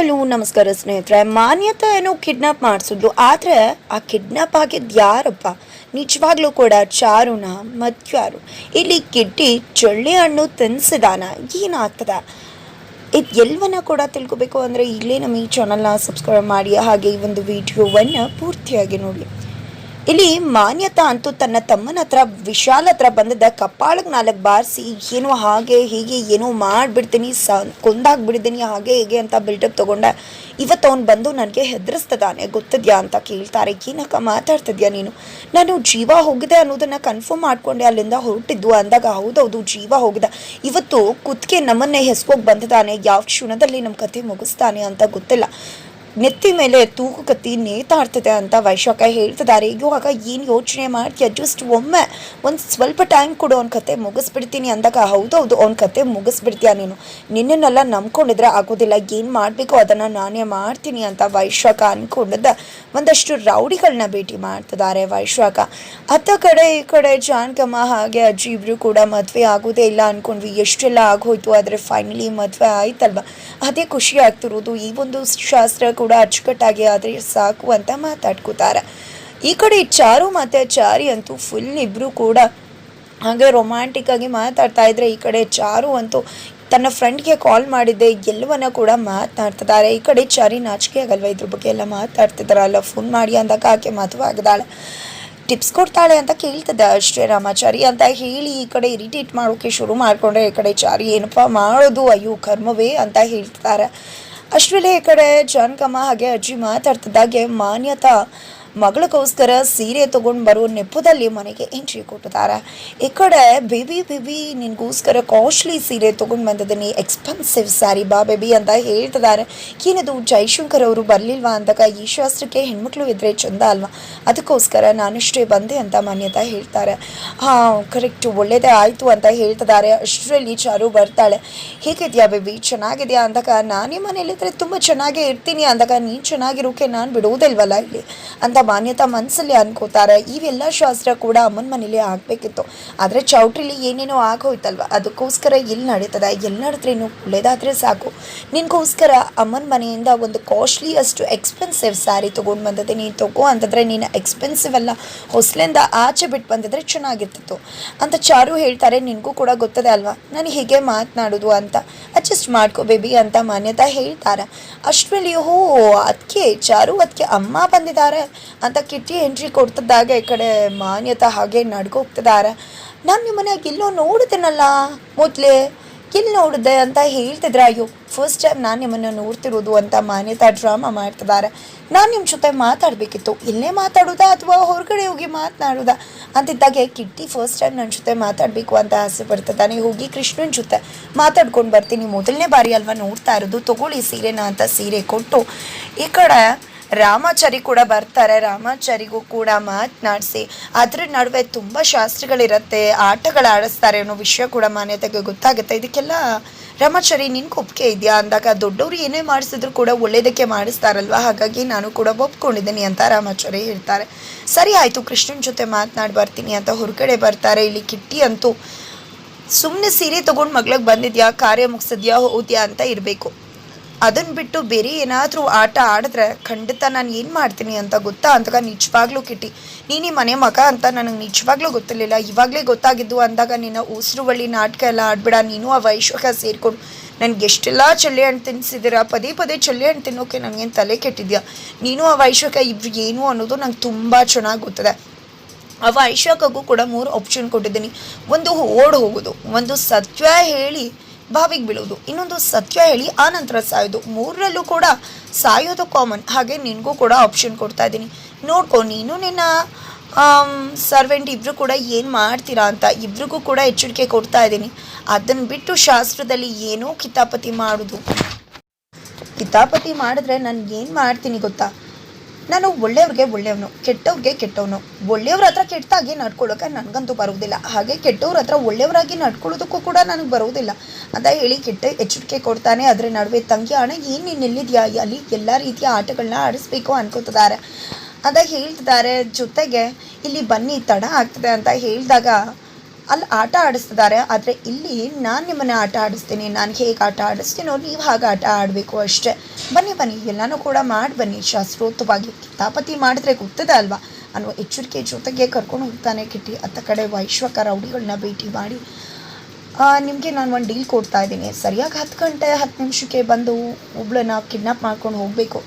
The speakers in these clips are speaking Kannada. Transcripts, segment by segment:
ಹಲೋ ನಮಸ್ಕಾರ ಸ್ನೇಹಿತರೆ. ಮಾನ್ಯತೆಯನ್ನು ಕಿಡ್ನಾಪ್ ಮಾಡಿಸಿದ್ರು, ಆದರೆ ಆ ಕಿಡ್ನಾಪ್ ಆಗಿದ್ದು ಯಾರಪ್ಪ? ನಿಜವಾಗ್ಲೂ ಕೂಡ ಚಾರುನ ಮಧ್ಯಾರು. ಇಲ್ಲಿ ಕಿಡ್ಡಿ ಚಳ್ಳಿ ಹಣ್ಣು ತಿನ್ಸಿದಾನ, ಏನಾಗ್ತದ ಇದು ಎಲ್ಲವನ್ನ ಕೂಡ ತಿಳ್ಕೊಬೇಕು ಅಂದರೆ ಇಲ್ಲೇ ನಮ್ಮ ಈ ಚಾನಲ್ನ ಸಬ್ಸ್ಕ್ರೈಬ್ ಮಾಡಿ, ಹಾಗೆ ಈ ಒಂದು ವಿಡಿಯೋವನ್ನು ಪೂರ್ತಿಯಾಗಿ ನೋಡಿ. ಇಲ್ಲಿ ಮಾನ್ಯತಾ ಅಂತೂ ತನ್ನ ತಮ್ಮನ ಹತ್ರ ವಿಶಾಲ್ ಹತ್ರ ಬಂದಿದ್ದ ಕಪ್ಪಾಳಿಗೆ 4 ಬಾರಿಸಿ ಏನೋ ಹಾಗೆ ಹೀಗೆ ಏನೋ ಮಾಡಿಬಿಡ್ತೀನಿ, ಕೊಂದಾಗ್ಬಿಡ್ತೀನಿ, ಹಾಗೆ ಹೀಗೆ ಅಂತ ಬಿಲ್ಡಪ್ ತೊಗೊಂಡ. ಇವತ್ತು ಅವ್ನು ಬಂದು ನನಗೆ ಹೆದರಿಸ್ತದಾನೆ, ಗೊತ್ತಿದ್ಯಾ ಅಂತ ಕೇಳ್ತಾರೆ. ಏನಕ್ಕ ಮಾತಾಡ್ತಿದ್ಯಾ ನೀನು? ನಾನು ಜೀವ ಹೋಗಿದೆ ಅನ್ನೋದನ್ನು ಕನ್ಫರ್ಮ್ ಮಾಡಿಕೊಂಡೆ ಅಲ್ಲಿಂದ ಹೊರಟಿದ್ದು ಅಂದಾಗ, ಹೌದೌದು ಜೀವ ಹೋಗಿದೆ, ಇವತ್ತು ಕುತ್ತಿಗೆ ನಮ್ಮನ್ನೇ ಹೆಸ್ಕೋಗಿ ಬಂದಿದ್ದಾನೆ, ಯಾವ ಕ್ಷಣದಲ್ಲಿ ನಮ್ಮ ಕತೆ ಮುಗಿಸ್ತಾನೆ ಅಂತ ಗೊತ್ತಿಲ್ಲ, ನೆತ್ತಿ ಮೇಲೆ ತೂಕು ಕತ್ತಿ ನೇತಾಡ್ತದೆ ಅಂತ ವೈಶಾಖ ಹೇಳ್ತಿದ್ದಾರೆ. ಇವಾಗ ಏನು ಯೋಚನೆ ಮಾಡ್ತೀಯ? ಜಸ್ಟ್ ಒಮ್ಮೆ ಒಂದು ಸ್ವಲ್ಪ ಟೈಮ್ ಕೊಡು, ಅವ್ನ ಕತೆ ಮುಗಿಸ್ಬಿಡ್ತೀನಿ ಅಂದಾಗ, ಹೌದೌದು ಅವ್ನ ಕತೆ ಮುಗಿಸ್ಬಿಡ್ತೀಯ ನೀನು, ನಿನ್ನನ್ನೆಲ್ಲ ನಂಬ್ಕೊಂಡಿದ್ರೆ ಆಗೋದಿಲ್ಲ, ಏನು ಮಾಡಬೇಕು ಅದನ್ನು ನಾನೇ ಮಾಡ್ತೀನಿ ಅಂತ ವೈಶಾಖ ಅಂದ್ಕೊಂಡಿದ್ದ ಒಂದಷ್ಟು ರೌಡಿಗಳನ್ನ ಭೇಟಿ ಮಾಡ್ತಿದ್ದಾರೆ ವೈಶಾಖ. ಅತ್ತ ಕಡೆ ಈ ಕಡೆ ಜಾನ್ಕಮ್ಮ ಹಾಗೆ ಅಜ್ಜಿ ಇಬ್ಬರು ಕೂಡ ಮದುವೆ ಆಗೋದೇ ಇಲ್ಲ ಅಂದ್ಕೊಂಡ್ವಿ, ಎಷ್ಟೆಲ್ಲ ಆಗೋಯ್ತು, ಆದರೆ ಫೈನಲಿ ಮದುವೆ ಆಯ್ತಲ್ವ, ಅದೇ ಖುಷಿ ಆಗ್ತಿರೋದು. ಈ ಒಂದು ಶಾಸ್ತ್ರ ಕೂಡ ಅಚ್ಚುಕಟ್ಟಾಗಿ ಆದರೆ ಸಾಕು ಅಂತ ಮಾತಾಡ್ಕೋತಾರೆ. ಈ ಕಡೆ ಚಾರು ಮತ್ತು ಚಾರಿ ಅಂತೂ ಫುಲ್ ಇಬ್ಬರು ಕೂಡ ಹಾಗೆ ರೊಮ್ಯಾಂಟಿಕ್ ಆಗಿ ಮಾತಾಡ್ತಾ ಇದ್ರೆ, ಈ ಕಡೆ ಚಾರು ಅಂತೂ ತನ್ನ ಫ್ರೆಂಡ್ಗೆ ಕಾಲ್ ಮಾಡಿದ್ದೆ ಎಲ್ಲವನ್ನ ಕೂಡ ಮಾತನಾಡ್ತಿದ್ದಾರೆ. ಈ ಕಡೆ ಚಾರಿ ನಾಚಿಕೆ ಆಗಲ್ವ ಇದ್ರ ಬಗ್ಗೆ ಎಲ್ಲ ಮಾತಾಡ್ತಿದ್ದಾರಲ್ಲ, ಫೋನ್ ಮಾಡಿ ಅಂದಾಗ ಆಕೆ ಮದುವೆ ಆಗದಾಳೆ, ಟಿಪ್ಸ್ ಕೊಡ್ತಾಳೆ ಅಂತ ಕೇಳ್ತದೆ ಅಷ್ಟೇ ರಾಮಾಚಾರಿ ಅಂತ ಹೇಳಿ ಈ ಕಡೆ ಇರಿಟೇಟ್ ಮಾಡೋಕೆ ಶುರು ಮಾಡಿಕೊಂಡ್ರೆ, ಈ ಕಡೆ ಚಾರಿ ಏನಪ್ಪ ಮಾಡೋದು, ಅಯ್ಯೋ ಕರ್ಮವೇ ಅಂತ ಹೇಳ್ತಿದ್ದಾರೆ. ಅಷ್ಟರಲ್ಲೇ ಈ ಕಡೆ ಜಾನ್ಕಮ್ಮ ಹಾಗೆ ಅಜ್ಜಿ ಮಾತಾಡ್ತಿದ್ದಾಗೆ ಮಾನ್ಯತಾ ಮಗಳಿಗೋಸ್ಕರ ಸೀರೆ ತೊಗೊಂಡು ಬರೋ ನೆಪದಲ್ಲಿ ಮನೆಗೆ ಎಂಟ್ರಿ ಕೊಟ್ಟಿದ್ದಾರೆ. ಈ ಕಡೆ ಬೇಬಿ ನಿನಗೋಸ್ಕರ ಕಾಸ್ಟ್ಲಿ ಸೀರೆ ತೊಗೊಂಡು ಬಂದಿದ್ದೀನಿ, ಎಕ್ಸ್ಪೆನ್ಸಿವ್ ಸ್ಯಾರಿ ಬಾ ಬೇಬಿ ಅಂತ ಹೇಳ್ತಿದ್ದಾರೆ. ಏನದು ಜೈಶಂಕರ್ ಅವರು ಬರಲಿಲ್ವಾ ಅಂದಾಗ, ಈ ಶಾಸ್ತ್ರಕ್ಕೆ ಹೆಣ್ಮಕ್ಳು ಇದ್ರೆ ಚಂದ ಅಲ್ವಾ, ಅದಕ್ಕೋಸ್ಕರ ನಾನಿಷ್ಟೇ ಬಂದೆ ಅಂತ ಮಾನ್ಯತಾ ಹೇಳ್ತಾರೆ. ಹಾಂ ಕರೆಕ್ಟು, ಒಳ್ಳೇದೇ ಆಯಿತು ಅಂತ ಹೇಳ್ತಿದ್ದಾರೆ. ಅಷ್ಟರಲ್ಲಿ ಚಾರು ಬರ್ತಾಳೆ. ಹೇಗಿದೆಯಾ ಬೇಬಿ, ಚೆನ್ನಾಗಿದೆಯಾ ಅಂದಾಗ, ನಾನೇ ಮನೇಲಿದ್ದರೆ ತುಂಬ ಚೆನ್ನಾಗೇ ಇರ್ತೀನಿ ಅಂದಾಗ, ನೀನು ಚೆನ್ನಾಗಿರೋಕೆ ನಾನು ಬಿಡೋದಿಲ್ವಲ್ಲ ಇಲ್ಲಿ ಅಂತ ಮಾನ್ಯತಾ ಮನಸ್ಸಲ್ಲಿ ಅನ್ಕೋತಾರೆ. ಇವೆಲ್ಲ ಶಾಸ್ತ್ರ ಕೂಡ ಅಮ್ಮನ ಮನೇಲಿ ಆಗಬೇಕಿತ್ತು, ಆದರೆ ಚೌಟ್ರಿಲಿ ಏನೇನೋ ಆಗೋಯ್ತಲ್ವ, ಅದಕ್ಕೋಸ್ಕರ ಇಲ್ಲಿ ನಡೀತದೆ, ಎಲ್ಲಿ ನಡೆದ್ರೇನು ಒಳ್ಳೇದಾದರೆ ಸಾಕು. ನಿನಗೋಸ್ಕರ ಅಮ್ಮನ ಮನೆಯಿಂದ ಒಂದು ಕಾಸ್ಟ್ಲಿಯಷ್ಟು ಎಕ್ಸ್ಪೆನ್ಸಿವ್ ಸ್ಯಾರಿ ತೊಗೊಂಡು ಬಂದಿದ್ದೆ, ನೀನು ತಗೋ ಅಂತಂದರೆ ನೀನು ಎಕ್ಸ್ಪೆನ್ಸಿವ್ ಎಲ್ಲ ಹೊಸಲಿಂದ ಆಚೆ ಬಿಟ್ಟು ಬಂದಿದ್ರೆ ಚೆನ್ನಾಗಿರ್ತಿತ್ತು ಅಂತ ಚಾರು ಹೇಳ್ತಾರೆ. ನಿನಗೂ ಕೂಡ ಗೊತ್ತದೆ ಅಲ್ವಾ ನಾನು ಹೀಗೆ ಮಾತನಾಡೋದು ಅಂತ, ಅಡ್ಜಸ್ಟ್ ಮಾಡ್ಕೋ ಬೇಬಿ ಅಂತ ಮಾನ್ಯತಾ ಹೇಳ್ತಾರೆ. ಅಷ್ಟರಲ್ಲಿ ಅದಕ್ಕೆ ಚಾರು ಅದಕ್ಕೆ ಅಮ್ಮ ಬಂದಿದ್ದಾರೆ ಅಂತ ಕಿಟ್ಟಿ ಎಂಟ್ರಿ ಕೊಡ್ತಿದ್ದಾಗ, ಈ ಕಡೆ ಮಾನ್ಯತಾ ಹಾಗೆ ನಡ್ಕೋಗ್ತಿದ್ದಾರೆ. ನಾನು ನಿಮ್ಮನೆಯಾಗ ಎಲ್ಲೋ ನೋಡಿದೆನಲ್ಲ ಮೊದಲೇ, ಎಲ್ಲಿ ನೋಡಿದೆ ಅಂತ ಹೇಳ್ತಿದ್ರೆ, ಅಯ್ಯೋ ಫಸ್ಟ್ ಟೈಮ್ ನಾನು ನಿಮ್ಮನ್ನು ನೋಡ್ತಿರೋದು ಅಂತ ಮಾನ್ಯತಾ ಡ್ರಾಮಾ ಮಾಡ್ತಿದ್ದಾರೆ. ನಾನು ನಿಮ್ಮ ಜೊತೆ ಮಾತಾಡಬೇಕಿತ್ತು, ಇಲ್ಲೇ ಮಾತಾಡೋದಾ ಅಥವಾ ಹೊರಗಡೆ ಹೋಗಿ ಮಾತನಾಡೋದಾ ಅಂತಿದ್ದಾಗೆ, ಕಿಟ್ಟಿ ಫಸ್ಟ್ ಟೈಮ್ ನನ್ನ ಜೊತೆ ಮಾತಾಡಬೇಕು ಅಂತ ಆಸೆ ಪಡ್ತಿದ್ದಾನೆ. ಹೋಗಿ ಕೃಷ್ಣನ ಜೊತೆ ಮಾತಾಡ್ಕೊಂಡು ಬರ್ತೀನಿ, ಮೊದಲನೇ ಬಾರಿ ಅಲ್ವಾ ನೋಡ್ತಾ ಇರೋದು, ತಗೊಳ್ಳಿ ಸೀರೆನ ಅಂತ ಸೀರೆ ಕೊಟ್ಟು ಈ ಕಡೆ ರಾಮಾಚಾರಿ ಕೂಡ ಬರ್ತಾರೆ. ರಾಮಾಚಾರಿಗೂ ಕೂಡ ಮಾತನಾಡಿಸಿ ಅದ್ರ ನಡುವೆ ತುಂಬ ಶಾಸ್ತ್ರಗಳಿರುತ್ತೆ, ಆಟಗಳು ಆಡಿಸ್ತಾರೆ ಅನ್ನೋ ವಿಷಯ ಕೂಡ ಮಾನ್ಯತೆಗೆ ಗೊತ್ತಾಗುತ್ತೆ. ಇದಕ್ಕೆಲ್ಲ ರಾಮಾಚಾರಿ ನಿನ್ಗೆ ಒಪ್ಪಿಗೆ ಇದೆಯಾ ಅಂದಾಗ, ದೊಡ್ಡವರು ಏನೇ ಮಾಡಿಸಿದ್ರು ಕೂಡ ಒಳ್ಳೇದಕ್ಕೆ ಮಾಡಿಸ್ತಾರಲ್ವ, ಹಾಗಾಗಿ ನಾನು ಕೂಡ ಒಪ್ಕೊಂಡಿದ್ದೀನಿ ಅಂತ ರಾಮಾಚಾರಿ ಹೇಳ್ತಾರೆ. ಸರಿ ಆಯಿತು, ಕೃಷ್ಣನ ಜೊತೆ ಮಾತನಾಡಿ ಬರ್ತೀನಿ ಅಂತ ಹೊರಗಡೆ ಬರ್ತಾರೆ. ಇಲ್ಲಿ ಕಿಟ್ಟಿ ಅಂತೂ ಸುಮ್ಮನೆ ಸೀರೆ ತೊಗೊಂಡು ಮಗ್ಳಿಗೆ ಬಂದಿದ್ಯಾ, ಕಾರ್ಯ ಮುಗಿಸಿದ್ಯಾ, ಹೋದ್ಯಾ ಅಂತ ಇರಬೇಕು, ಅದನ್ನು ಬಿಟ್ಟು ಬೇರೆ ಏನಾದರೂ ಆಟ ಆಡಿದ್ರೆ ಖಂಡಿತ ನಾನು ಏನು ಮಾಡ್ತೀನಿ ಅಂತ ಗೊತ್ತಾ ಅಂದಾಗ, ನಿಜವಾಗ್ಲೂ ಕಿಟ್ಟಿ ನೀನು ಈ ಮನೆ ಮಗ ಅಂತ ನನಗೆ ನಿಜವಾಗ್ಲೂ ಗೊತ್ತಿರಲಿಲ್ಲ, ಇವಾಗಲೇ ಗೊತ್ತಾಗಿದ್ದು ಅಂದಾಗ, ನಿನ್ನ ಉಸಿರುವಳ್ಳಿ ನಾಟಕ ಎಲ್ಲ ಆಡ್ಬೇಡ, ನೀನು ಆ ವೈಶಾಖ ಸೇರಿಕೊಂಡು ನನಗೆ ಎಷ್ಟೆಲ್ಲ ಚಳ್ಳೆ ಹಣ್ಣು ತಿನ್ನಿಸಿದ್ದೀರಾ, ಪದೇ ಪದೇ ಚಳ್ಳೆ ಹಣ್ಣು ತಿನ್ನೋಕೆ ನನಗೇನು ತಲೆ ಕೆಟ್ಟಿದ್ಯಾ, ನೀನು ಆ ವೈಶಾಖ ಇಬ್ರು ಏನು ಅನ್ನೋದು ನಂಗೆ ತುಂಬ ಚೆನ್ನಾಗಿ ಗೊತ್ತಿದೆ. ಆ ವೈಶಾಖಗೂ ಕೂಡ 3 ಆಪ್ಷನ್ ಕೊಟ್ಟಿದ್ದೀನಿ, ಒಂದು ಓಡ್ ಹೋಗೋದು, ಒಂದು ಸತ್ಯ ಹೇಳಿ ಬಾವಿಗೆ ಬೀಳೋದು, ಇನ್ನೊಂದು ಸತ್ಯ ಹೇಳಿ ಆ ನಂತರ ಸಾಯೋದು, 3ರಲ್ಲೂ ಕೂಡ ಸಾಯೋದು ಕಾಮನ್. ಹಾಗೆ ನಿನಗೂ ಕೂಡ ಆಪ್ಷನ್ ಕೊಡ್ತಾ ಇದ್ದೀನಿ, ನೋಡ್ಕೊ, ನೀನು ನಿನ್ನ ಸರ್ವೆಂಟ್ ಇಬ್ಬರು ಕೂಡ ಏನು ಮಾಡ್ತೀರಾ ಅಂತ ಇಬ್ರಿಗೂ ಕೂಡ ಎಚ್ಚರಿಕೆ ಕೊಡ್ತಾ ಇದ್ದೀನಿ. ಅದನ್ನು ಬಿಟ್ಟು ಶಾಸ್ತ್ರದಲ್ಲಿ ಏನೋ ಕಿತಾಪತಿ ಮಾಡೋದು, ಕಿತಾಪತಿ ಮಾಡಿದ್ರೆ ನಾನು ಏನು ಮಾಡ್ತೀನಿ ಗೊತ್ತಾ, ನಾನು ಒಳ್ಳೆಯವ್ರಿಗೆ ಒಳ್ಳೆಯವನು, ಕೆಟ್ಟವ್ರಿಗೆ ಕೆಟ್ಟವನು, ಒಳ್ಳೆಯವ್ರ ಹತ್ರ ಕೆಟ್ಟಾಗಿ ನಡ್ಕೊಳ್ಳೋಕೆ ನನಗಂತೂ ಬರೋದಿಲ್ಲ, ಹಾಗೆ ಕೆಟ್ಟವ್ರ ಹತ್ರ ಒಳ್ಳೆಯವರಾಗಿ ನಡ್ಕೊಳ್ಳೋದಕ್ಕೂ ಕೂಡ ನನಗೆ ಬರೋದಿಲ್ಲ ಅಂತ ಹೇಳಿ ಕೆಟ್ಟ ಎಚ್ಚರಿಕೆ ಕೊಡ್ತಾನೆ. ಅದರ ನಡುವೆ ತಂಗಿ ಅಣ್ಣ ಏನು ನೀನು ಎಲ್ಲಿದೆಯಾ, ಅಲ್ಲಿ ಎಲ್ಲ ರೀತಿಯ ಆಟಗಳನ್ನ ಆಡಿಸ್ಬೇಕು ಅನ್ಕೋತಿದ್ದಾರೆ ಅಂತ ಹೇಳ್ತಿದ್ದಾರೆ. ಜೊತೆಗೆ ಇಲ್ಲಿ ಬನ್ನಿ ತಡ ಆಗ್ತದೆ ಅಂತ ಹೇಳಿದಾಗ ಅಲ್ಲಿ ಆಟ ಆಡಿಸ್ತಿದ್ದಾರೆ. ಆದರೆ ಇಲ್ಲಿ ನಾನು ನಿಮ್ಮನ್ನು ಆಟ ಆಡಿಸ್ತೀನಿ, ನಾನು ಹೇಗೆ ಆಟ ಆಡಿಸ್ತೀನೋ ನೀವು ಹಾಗೆ ಆಟ ಆಡಬೇಕು ಅಷ್ಟೇ. ಬನ್ನಿ ಬನ್ನಿ ಎಲ್ಲನೂ ಕೂಡ ಮಾಡಿ ಬನ್ನಿ, ಶಾಸ್ತ್ರೋಕ್ತವಾಗಿ ಕಿತಾಪತಿ ಮಾಡಿದ್ರೆ ಗೊತ್ತದೆ ಅಲ್ವಾ ಅನ್ನೋ ಎಚ್ಚರಿಕೆ ಜೊತೆಗೆ ಕರ್ಕೊಂಡು ಹೋಗ್ತಾನೆ ಕಿಟ್ಟಿ. ಅತ್ತ ಕಡೆ ವೈಶ್ವಕ ರೌಡಿಗಳನ್ನ ಭೇಟಿ ಮಾಡಿ, ನಿಮಗೆ ನಾನು ಒಂದು ಡೀಲ್ ಕೊಡ್ತಾ ಇದ್ದೀನಿ, ಸರಿಯಾಗಿ 10 ಗಂಟೆ 10 ನಿಮಿಷಕ್ಕೆ ಬಂದು ಒಬ್ಳನ್ನ ಕಿಡ್ನಾಪ್ ಮಾಡ್ಕೊಂಡು ಹೋಗಬೇಕು,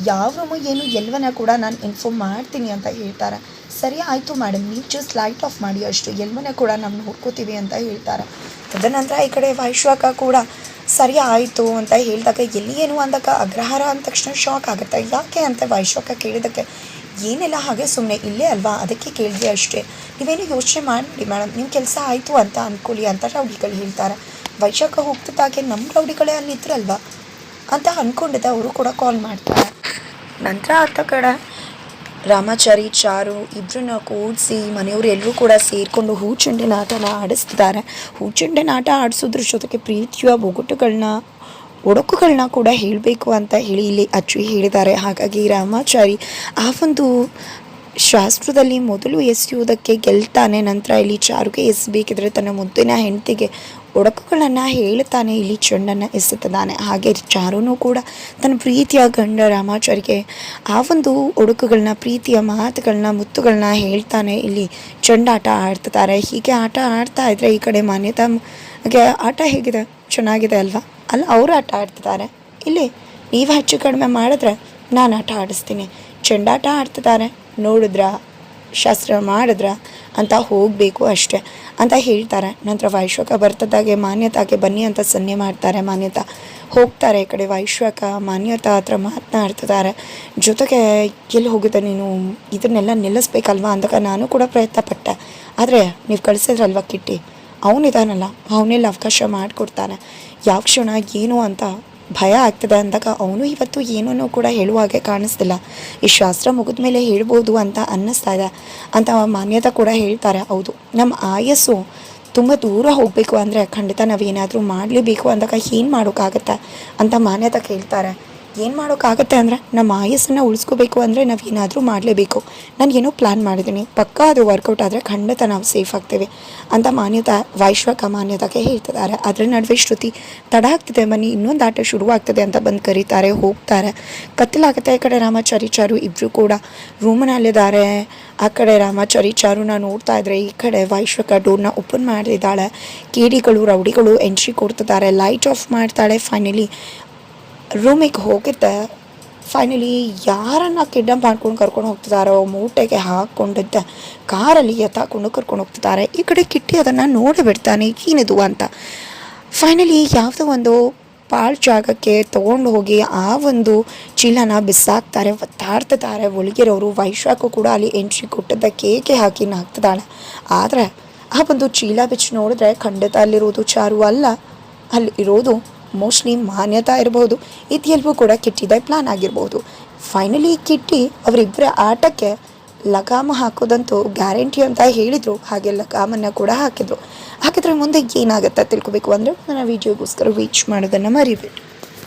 ಯಾವ ರೂಮು ಏನು ಎಲ್ಲವನ್ನ ಕೂಡ ನಾನು ಇನ್ಫಾರ್ಮ್ ಮಾಡ್ತೀನಿ ಅಂತ ಹೇಳ್ತಾರೆ. ಸರಿ ಆಯಿತು ಮೇಡಮ್, ನೀವು ಜಸ್ಟ್ ಲೈಟ್ ಆಫ್ ಮಾಡಿ ಅಷ್ಟು, ಎಲ್ಲವನ್ನ ಕೂಡ ನಾವು ನೋಡ್ಕೋತೀವಿ ಅಂತ ಹೇಳ್ತಾರೆ. ತದನಂತರ ಈ ಕಡೆ ವೈಶ್ವಕ ಕೂಡ ಸರಿ ಆಯಿತು ಅಂತ ಹೇಳಿದಾಗ ಎಲ್ಲಿ ಏನು ಅಂದಾಗ ಅಗ್ರಹಾರ ಅಂದ ತಕ್ಷಣ ಶಾಕ್ ಆಗುತ್ತೆ. ಯಾಕೆ ಅಂತ ವೈಶ್ವಕ ಕೇಳಿದ್ದಕ್ಕೆ ಏನೆಲ್ಲ ಹಾಗೆ ಸುಮ್ಮನೆ ಇಲ್ಲೇ ಅಲ್ವಾ ಅದಕ್ಕೆ ಕೇಳಿದೆ ಅಷ್ಟೇ, ನೀವೇನು ಯೋಚನೆ ಮಾಡಬೇಡಿ ಮೇಡಮ್, ನಿಮ್ಮ ಕೆಲಸ ಆಯಿತು ಅಂತ ಅಂದ್ಕೊಳ್ಳಿ ಅಂತ ರೌಡಿಗಳು ಹೇಳ್ತಾರೆ. ವೈಶ್ವಕ ಹೋಗ್ತಿದ್ದಾಗೆ ನಮ್ಮ ರೌಡಿಗಳೇ ಅಲ್ಲಿ ಇದ್ರಲ್ವಾ ಅಂತ ಅಂದ್ಕೊಂಡಿದ್ದೆ, ಅವರು ಕೂಡ ಕಾಲ್ ಮಾಡ್ತಾರೆ. ನಂತರ ಅತ್ತ ಕಡೆ ರಾಮಾಚಾರಿ ಚಾರು ಇಬ್ಬರನ್ನ ಕೂಡಿಸಿ ಮನೆಯವರು ಎಲ್ಲರೂ ಕೂಡ ಸೇರಿಕೊಂಡು ಹೂಚೆಂಡಿನ ಆಟನ ಆಡಿಸ್ತಿದ್ದಾರೆ. ಹೂಚೆಂಡಿನ ಆಟ ಆಡಿಸೋದ್ರ ಜೊತೆಗೆ ಪ್ರೀತಿಯ ಒಡಕುಗಳನ್ನ ಕೂಡ ಹೇಳಬೇಕು ಅಂತ ಹೇಳಿ ಇಲ್ಲಿ ಅಚ್ಚು ಹೇಳಿದ್ದಾರೆ. ಹಾಗಾಗಿ ರಾಮಾಚಾರಿ ಆ ಒಂದು ಶಾಸ್ತ್ರದಲ್ಲಿ ಮೊದಲು ಎಸೆಯುವುದಕ್ಕೆ ಗೆಲ್ತಾನೆ. ನಂತರ ಇಲ್ಲಿ ಚಾರುಗೆ ಎಸಬೇಕಿದ್ರೆ ತನ್ನ ಮುದ್ದಿನ ಹೆಂಡತಿಗೆ ಒಡಕುಗಳನ್ನು ಹೇಳ್ತಾನೆ, ಇಲ್ಲಿ ಚೆಂಡನ್ನು ಎಸೆತಿದ್ದಾನೆ. ಹಾಗೆ ಚಾರುನೂ ಕೂಡ ತನ್ನ ಪ್ರೀತಿಯ ಗಂಡ ರಾಮಾಚಾರಿಗೆ ಆ ಒಂದು ಒಡಕುಗಳನ್ನ, ಪ್ರೀತಿಯ ಮಾತುಗಳನ್ನ, ಮುತ್ತುಗಳನ್ನ ಹೇಳ್ತಾನೆ. ಇಲ್ಲಿ ಚೆಂಡಾಟ ಆಡ್ತಿದ್ದಾರೆ. ಹೀಗೆ ಆಟ ಆಡ್ತಾ ಇದ್ರೆ ಈ ಕಡೆ ಮಾನ್ಯತಾಗೆ ಆಟ ಹೇಗಿದೆ, ಚೆನ್ನಾಗಿದೆ ಅಲ್ವಾ, ಅಲ್ಲ ಅವರು ಆಟ ಆಡ್ತಿದ್ದಾರೆ, ಇಲ್ಲಿ ನೀವು ಹೆಚ್ಚು ಕಡಿಮೆ ಮಾಡಿದ್ರೆ ನಾನು ಆಟ ಆಡಿಸ್ತೀನಿ, ಚೆಂಡಾಟ ಆಡ್ತಿದ್ದಾರೆ ನೋಡಿದ್ರ, ಶಾಸ್ತ್ರ ಮಾಡಿದ್ರ ಅಂತ ಹೋಗಬೇಕು ಅಷ್ಟೇ ಅಂತ ಹೇಳ್ತಾರೆ. ನಂತರ ವೈಶ್ವಕ ಬರ್ತದಾಗೆ ಮಾನ್ಯತಾಗೆ ಬನ್ನಿ ಅಂತ ಸನ್ನೆ ಮಾಡ್ತಾರೆ. ಮಾನ್ಯತಾ ಹೋಗ್ತಾರೆ. ಈ ಕಡೆ ವೈಶ್ವಕ ಮಾನ್ಯತಾ ಹತ್ರ ಮಾತನಾಡ್ತಿದ್ದಾರೆ. ಜೊತೆಗೆ ಎಲ್ಲಿ ಹೋಗಿದೆ ನೀನು, ಇದನ್ನೆಲ್ಲ ನಿಲ್ಲಿಸ್ಬೇಕಲ್ವಾ ಅಂದಾಗ ನಾನು ಕೂಡ ಪ್ರಯತ್ನ ಪಟ್ಟೆ, ಆದರೆ ನೀವು ಕಳಿಸಿದ್ರಲ್ವ ಕಿಟ್ಟಿ, ಅವನಿದಾನಲ್ಲ ಅವನೆಲ್ಲ ಅವಕಾಶ ಮಾಡಿಕೊಡ್ತಾನೆ, ಯಾವ ಕ್ಷಣ ಏನು ಅಂತ ಭಯ ಆಗ್ತದೆ ಅಂದಾಗ ಅವನು ಇವತ್ತು ಏನೂ ಕೂಡ ಹೇಳುವಾಗೆ ಕಾಣಿಸ್ತಿಲ್ಲ, ಈ ಶಾಸ್ತ್ರ ಮುಗಿದ ಮೇಲೆ ಹೇಳ್ಬೋದು ಅಂತ ಅನ್ನಿಸ್ತಾ ಇದೆ ಅಂತ ಮಾನ್ಯತಾ ಕೂಡ ಹೇಳ್ತಾರೆ. ಹೌದು, ನಮ್ಮ ಆಯಸ್ಸು ತುಂಬ ದೂರ ಹೋಗಬೇಕು ಅಂದರೆ ಖಂಡಿತ ನಾವೇನಾದರೂ ಮಾಡಲೇಬೇಕು ಅಂದಾಗ ಏನು ಮಾಡೋಕ್ಕಾಗತ್ತೆ ಅಂತ ಮಾನ್ಯತಾ ಕೇಳ್ತಾರೆ. ಏನು ಮಾಡೋಕ್ಕಾಗತ್ತೆ ಅಂದರೆ ನಮ್ಮ ಆಯಸ್ಸನ್ನು ಉಳಿಸ್ಕೋಬೇಕು ಅಂದರೆ ನಾವು ಏನಾದರೂ ಮಾಡಲೇಬೇಕು, ನಾನು ಏನೋ ಪ್ಲ್ಯಾನ್ ಮಾಡಿದ್ದೀನಿ, ಪಕ್ಕ ಅದು ವರ್ಕೌಟ್ ಆದರೆ ಖಂಡಿತ ನಾವು ಸೇಫ್ ಆಗ್ತೇವೆ ಅಂತ ವೈಶ್ವಕ ಮಾನ್ಯತಾಗೆ ಹೇಳ್ತಿದ್ದಾರೆ. ಅದರ ನಡುವೆ ಶ್ರುತಿ ತಡ ಆಗ್ತಿದೆ, ಬನ್ನಿ ಇನ್ನೊಂದು ಆಟ ಶುರುವಾಗ್ತದೆ ಅಂತ ಬಂದು ಕರೀತಾರೆ. ಹೋಗ್ತಾರೆ. ಕತ್ತಲಾಗುತ್ತೆ. ಈ ಕಡೆ ರಾಮಾಚಾರಿ ಚಾರು ಇಬ್ಬರು ಕೂಡ ರೂಮ್ನಲ್ಲಿದ್ದಾರೆ. ಆ ಕಡೆ ರಾಮಾಚಾರಿ ಚಾರುನ ನೋಡ್ತಾ ಇದ್ರೆ ಈ ಕಡೆ ವೈಶ್ವಕ ಡೋರ್ನ ಓಪನ್ ಮಾಡಿದ್ದಾಳೆ. ಕೇಡಿಗಳು ರೌಡಿಗಳು ಎಂಟ್ರಿ ಕೊಡ್ತಿದ್ದಾರೆ. ಲೈಟ್ ಆಫ್ ಮಾಡ್ತಾಳೆ. ಫೈನಲಿ ರೂಮಿಗೆ ಹೋಗುತ್ತೆ. ಫೈನಲಿ ಯಾರನ್ನು ಕಿಡ್ನಾಪ್ ಮಾಡ್ಕೊಂಡು ಕರ್ಕೊಂಡು ಹೋಗ್ತಿದ್ದಾರೋ ಮೂಟೆಗೆ ಹಾಕ್ಕೊಂಡಿದ್ದ ಕಾರಲ್ಲಿ ಎತ್ತಾಕೊಂಡು ಕರ್ಕೊಂಡು ಹೋಗ್ತಿದ್ದಾರೆ. ಈ ಕಡೆ ಕಿಟ್ಟಿ ಅದನ್ನು ನೋಡಿಬಿಡ್ತಾನೆ ಏನಿದು ಅಂತ. ಫೈನಲಿ ಯಾವುದೋ ಒಂದು ಪಾಳ್ ಜಾಗಕ್ಕೆ ತೊಗೊಂಡು ಹೋಗಿ ಆ ಒಂದು ಚೀಲನ ಬಿಸಾಕ್ತಾರೆ. ಒತ್ತಾಡ್ತಿದ್ದಾರೆ ಒಳಗಿರೋರು. ವೈಶ್ವಕ್ಕೂ ಕೂಡ ಅಲ್ಲಿ ಎಂಟ್ರಿ ಕೊಟ್ಟಿದ್ದ ಕೇಕೆ ಹಾಕಿ ಹಾಕ್ತಿದ್ದಾಳೆ. ಆದರೆ ಆ ಒಂದು ಚೀಲ ಬಿಚ್ಚಿ ನೋಡಿದ್ರೆ ಖಂಡಿತ ಅಲ್ಲಿರೋದು ಚಾರು ಅಲ್ಲ, ಅಲ್ಲಿ ಇರೋದು ಮೋಸ್ಟ್ಲಿ ಮಾನ್ಯತಾ ಇರಬಹುದು. ಇದೆಲ್ಲವೂ ಕೂಡ ಕಿಟ್ಟಿದ ಪ್ಲಾನ್ ಆಗಿರ್ಬೋದು. ಫೈನಲಿ ಕಿಟ್ಟಿ ಅವರಿಬ್ಬರ ಆಟಕ್ಕೆ ಲಗಾಮ ಹಾಕೋದಂತೂ ಗ್ಯಾರಂಟಿ ಅಂತ ಹೇಳಿದರು. ಹಾಗೆ ಲಗಾಮನ್ನು ಕೂಡ ಹಾಕಿದ್ರು. ಹಾಕಿದ್ರೆ ಮುಂದೆ ಏನಾಗುತ್ತೆ ತಿಳ್ಕೊಬೇಕು ಅಂದರೆ ನನ್ನ ವೀಡಿಯೋಗೋಸ್ಕರ ವೀಚ್ ಮಾಡೋದನ್ನು ಮರಿಬೇಡಿ.